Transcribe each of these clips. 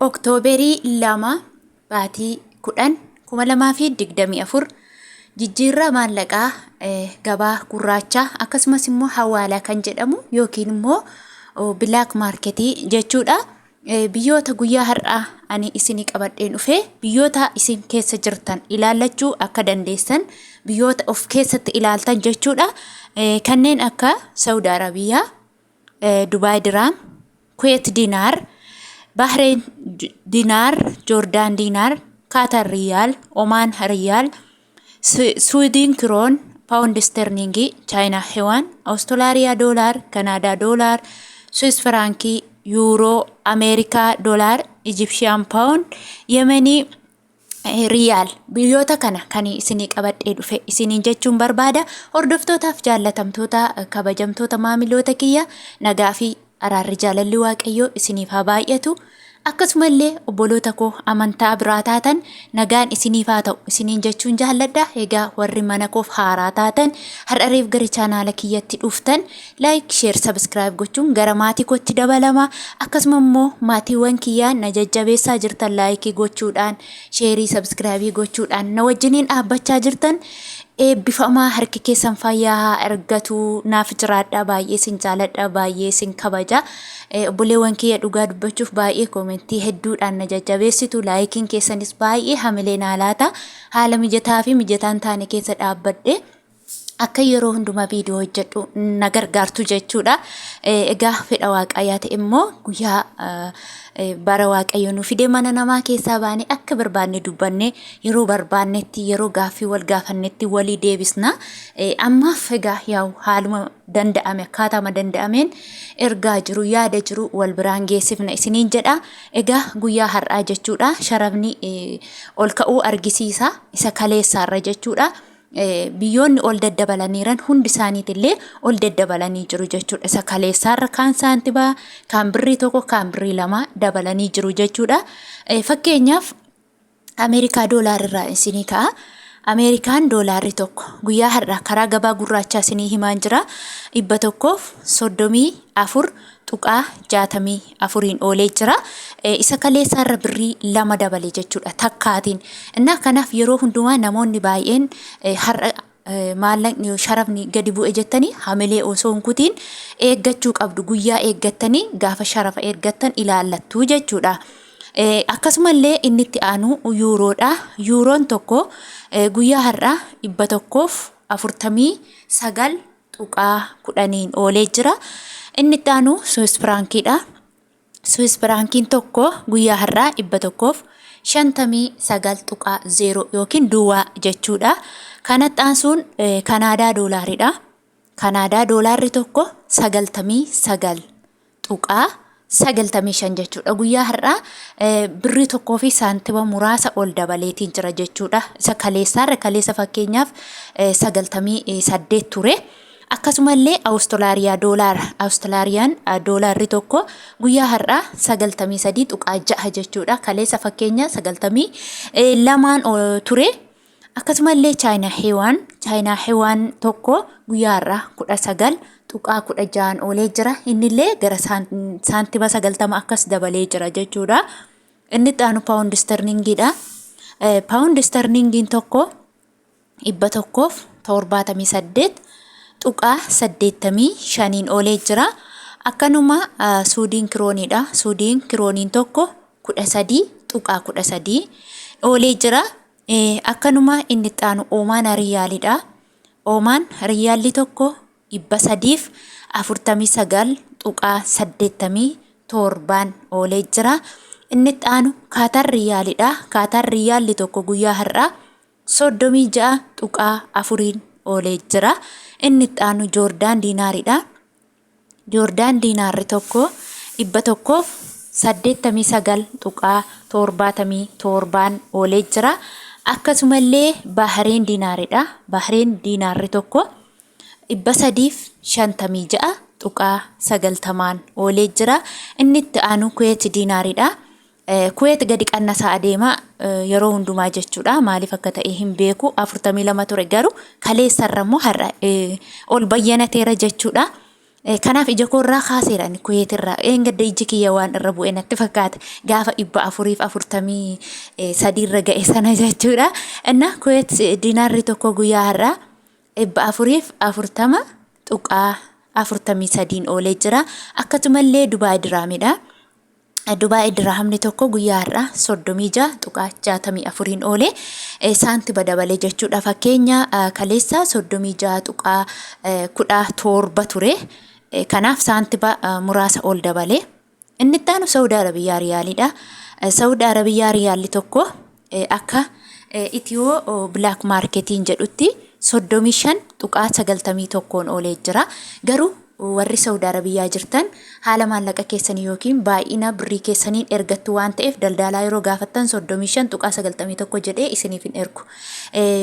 Oktooberii 2 baatii 10 2024 jijjiirraa maallaqaa gabaa gurraachaa akkasumas immoo hawaalaa kan jedhamu yookiin immoo black marketii jechuudha. Biyyoota guyyaa har'aa ani isinii qabadheen dhufe biyyoota isin keessa jirtan ilaallachuu akka dandeessan biyyoota of keessatti ilaaltan jechuudha. Kanneen akka Saudi Arabiyaa, Dubai Dirham, Kuwait Dinar, Bahrain Dinar, Jordan Dinar, Qatar Riyal, Oman Riyal, Sweden Kron, Pound Sterling, China Yuan, Australia Dollar, Canada Dollar, Swiss Franc, Euro, America Dollar, Egyptian Pound, Yemeni Riyal. Biyyoota kana kan isinii qabadhee dhufe isiniin jechuun barbaada. Hordoftootaaf jaallatamtoota kabajamtoota maamiloota kiyya nagaa fi araarri jaalalli waaqayyoo isiniif haa baay'atu. Akkasumallee obboloota koo amantaa biraa taatan nagaan isiniif haa ta'u isiniin jechuun jaalladha. Egaa warri mana koof haaraa taatan har'areef gara chaanaala kiyyatti dhuftan like, share, subscribe gochuun gara maatii kootti dabalama. Akkasuma immoo maatiiwwan kiyyaa na jajjabeessaa jirtan like gochuudhaan, share, subscribe gochuudhaan na wajjiniin dhaabbachaa jirtan eebbifamaa harki keessan fayyaa argatu. Naaf jiraadha, baay'ee sin jaaladha, baay'ee sin kabaja. Obboleewwan kiyya dhugaa dubbachuuf baay'ee komentii hedduudhaan na jajjabeessitu. Laayikiin keessanis baay'ee hamilee naa laata. Haala mijataa fi mijataan taane keessa dhaabbadhe akka yeroo hundumaa viidiyoo hojjedhu na gargaartu jechuudha. Egaa fedha waaqayyaa ta'e immoo guyyaa bara waaqayyo nu fide mana namaa keessaa baane akka barbaanne dubbanne yeroo barbaannetti yeroo gaaffii wal gaafannetti walii deebisna. Ammaaf egaa yaa'u haaluma danda'ame akkaataama danda'ameen ergaa jiru yaada jiru wal biraan geessifna isiniin jedha. Egaa guyyaa har'aa jechuudha sharafni ol ka'uu argisiisa isa kaleessaarra jechuudha. Biyyoonni ol daddabalaniiran hundi isaaniitillee ol daddabalanii jiru jechuudha. Isa kaleessaarra kaan saantibaa, kaan birrii tokko, kaan birrii lama dabalanii jiru jechuudha. Fakkeenyaaf Ameerikaa doolaarraa isinii ka'a. Ameerikaan doolaarri tokko guyyaa har'aa karaa gabaa gurraachaa isinii himaan jira. 134.64 oolee jira. Isa kaleessaarra birrii lama dabale jechuudha takkaatiin. Innaa kanaaf yeroo hundumaa namoonni baay'een har'a maallaqni sharafni gadi bu'e jettanii hamilee osoo hin kutiin eeggachuu qabdu. Guyyaa eeggattanii gaafa sharafa eeggattan ilaallattu jechuudha. Akkasumallee inni itti aanu yuuroodha. Yuuroon tokko guyyaa har'aa 149.10 oolee jira. Inni itti aanu Swiss Frankidha. Swiss Frankiin tokko guyyaa har'aa 159.0 yookiin duwwaa jechuudha. Kanatti aansuun Kanaadaa doolaaridha. Kanaadaa doolaarri tokko 99.95 jechuudha. Guyyaa har'aa birrii tokkoo fi saantima muraasa ol dabaleetiin jira jechuudha. Isa kaleessa fakkeenyaaf 98 ture. Akkasumallee Awustiraaliyaa doolaarri tokko guyyaa har'aa 93.6 jechuudha. Kaleessa fakkeenya 92 ture. Akkasumallee China Yuan tokko guyyaa har'aa 19.16 oolee jira. Innillee gara saantima 90 akkas dabalee jira jechuudha. Inni itti aanu Pound Sterlingidha. Pound Sterlingiin tokko 178.85 oolee jira. Akkanuma Sweden Kronidha. Sweden Kroniin tokko 13.13 oolee jira. Akkanuma inni itti aanu Oman Riyaalidha. Oman Riyaalli tokko 349.87 oolee jira. Inni itti aanu Qatar Riyaalidha. Qatar Riyaalli tokko guyyaa har'aa 36.4 oolee jira. Inni itti aanu Jordan Dinaridha. Jordan Dinarri tokko 189.77 oolee jira. Akkasumallee Bahrain Dinaridha. Bahrain Dinarri tokko 356.90 oolee jira. Inni itti aanu Kuwait Dinaridha. Kuwait gadi qannasaa adeema yeroo hundumaa jechuudha. Maaliif akka ta'e hin beeku. 42 ture garuu kaleessarra immoo har'a ol bayyanateera jechuudha. Kanaaf ija koorraa kaaseeraan kuyeetirraa eengadda iji kiyya waan irra bu'e natti fakkaata gaafa 443 irra ga'e sana jechuudha. Inna kuyeet diinaarri tokko guyyaa har'aa 440 tuqaa 43 oolee jira. Akkasumallee Dubaay diraamidha. Dubaay diraamni tokko guyyaa har'aa 36 tuqaa 64 oolee saantiba dabalee jechuudha. Fakkeenya kaleessa 36 tuqaa 17 ture. Kanaaf saantiba muraasa ol dabalee. Inni itti aanu Saudi Arabiyaa riyaalidha. Saudi Arabiyaa riyaalli tokko akka Itiyoo Black Marketiin jedhutti 35 tuqaa 91 oolee jira. Garuu warri Saudi Arabiyaa jirtan haala maallaqa keessanii yookiin baay'ina birrii keessaniin ergattu waan ta'eef daldalaa yeroo gaafattan 35 tuqaa 91 jedhee isiniif hin ergu.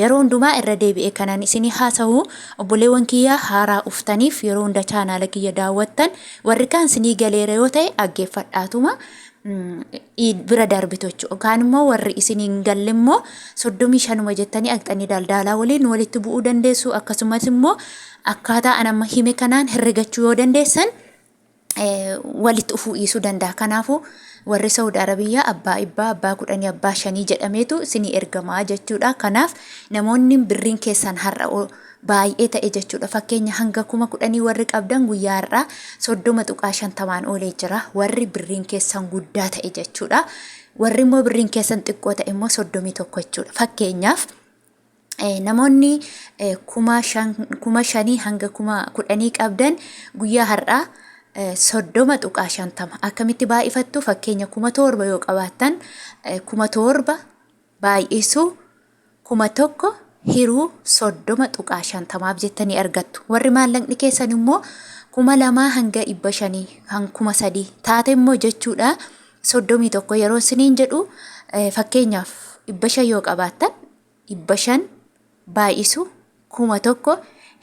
Yeroo hundumaa irra deebi'ee kanaan isinii haasa'u obboleewwan kiyya haaraa uftaniif yeroo hunda chaanaala kiyya daawwattan warri kaan isinii galeera yoo ta'e dhaggeeffadhaatuma bira darbitu jechuudha. Kaan immoo warri isiniin galle immoo 35 jettanii aqxanii daldalaa waliin walitti bu'uu dandeessu. Akkasumas immoo akkaataa anamma hime kanaan herregachuu yoo dandeessan walitti ufuu dhiisuu danda'a. Kanaafuu warri Saudi Arabiyaa abbaa 10 abbaa 5 jedhameetu isinii ergamaa jechuudha. Kanaaf namoonni birriin keessan har'a baay'ee ta'e jechuudha. Fakkeenya hanga 10,000 warri qabdan guyyaa har'aa 30 tuqaa 50 oolee jira. Warri birriin keessan guddaa ta'e jechuudha. Warri immoo birriin keessan xiqqoo ta'e immoo 31 jechuudha. Fakkeenyaaf namoonni 5,000 hanga 10,000 qabdan guyyaa har'aa 30 tuqaa 50 akkamitti baay'ifattu. Fakkeenya 7,000 yoo qabaattan 7,000 baay'isuu 1,000 hiruu 30 tuqaa 50 jettanii argattu. Warri maallaqni keessan immoo 2,000 hanga 500 hanga 3,000 taate immoo jechuudha. 31 yeroo isiniin jedhu fakkeenyaaf 500 yoo qabaattan 500 baay'isuu 1,000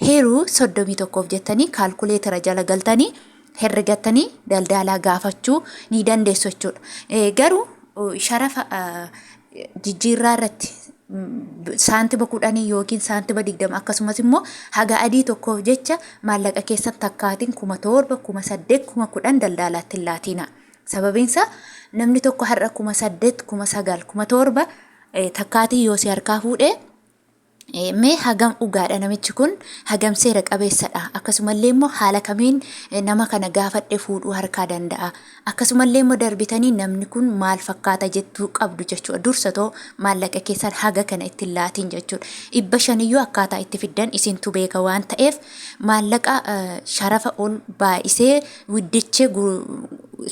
hiruu 31 jettanii kaalkuleetara jala galtanii herregattanii daldalaa gaafachuu ni dandeessu jechuudha. Garuu sharafa jijjiirraa irratti saantiba 10 yookiin saantiba 20 akkasumas immoo haga adii tokkoof jecha maallaqa keessan takkaatiin 7,000 8,000 10,000 daldalaatti laatina. Sababiinsa namni tokko har'a 8,000 9,000 7,000 takkaatii yoo si harkaa fuudhee mee hagam dhugaadha namichi kun hagam seera qabeessadha. Akkasumallee immoo haala kamiin nama kana gaafadhe fuudhuu harkaa danda'a. Akkasumallee immoo darbitanii namni kun maal fakkaata jettuu qabdu jechuudha. Dursatoo maallaqa keessan haga kana ittiin laatiin jechuudha. 500 akkaataa itti fiddan isintu beeka waan ta'eef maallaqa sharafa ol baay'isee widdichee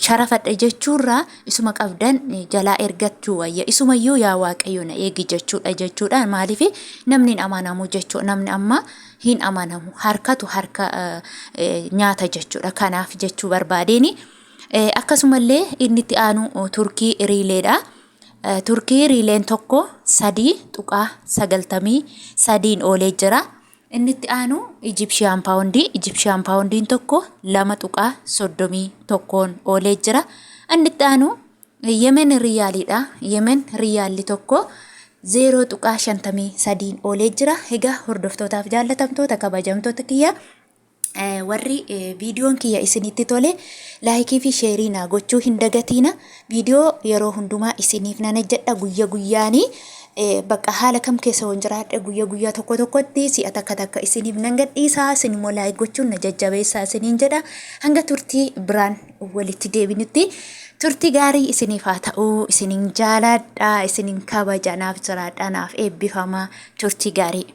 sharafadha jechuurraa isuma qabdan jalaa ergachuu wayya. Isumayyuu yaa Waaqayyo na eegi jechuudha. Maaliif namni hin amanamu jechuudha. Namni amma hin amanamu harkatu harka nyaata jechuudha. Kanaaf jechuu barbaadeeni. Akkasumallee inni itti aanu Turkii riileedha. Turkii riileen tokko 3 tuqaa 93 oolee jira. Inni itti aanu Egyptian poundiin tokko 2 tuqaa 31 oolee jira. Inni itti aanu Yemen riyaalidha. Yemen riyaalli tokko 0 tuqaa 53 oolee jira. Egaa hordoftootaaf jaallatamtoota kabajamtoota kiyya warri viidiyoon kiyya isinitti tole laayikii fi sheerii naa gochuu hin dagatiina. Viidiyoo yeroo hundumaa isiniif nan hojjedha guyya guyyaanii. Bakka haala kam keessa waan jiraadhe guyyaa tokkotti si'a takka isiniif nan gadhiisa. Isin immoo laayik gochuun na jajjabeessaa isiniin jedha. Hanga turtii biraan walitti deebinutti turtii gaarii isiniif haa ta'u. Isiniin jaaladha, isiniin kabaja, naaf jiraadha, naaf eebbifama. Turtii gaarii.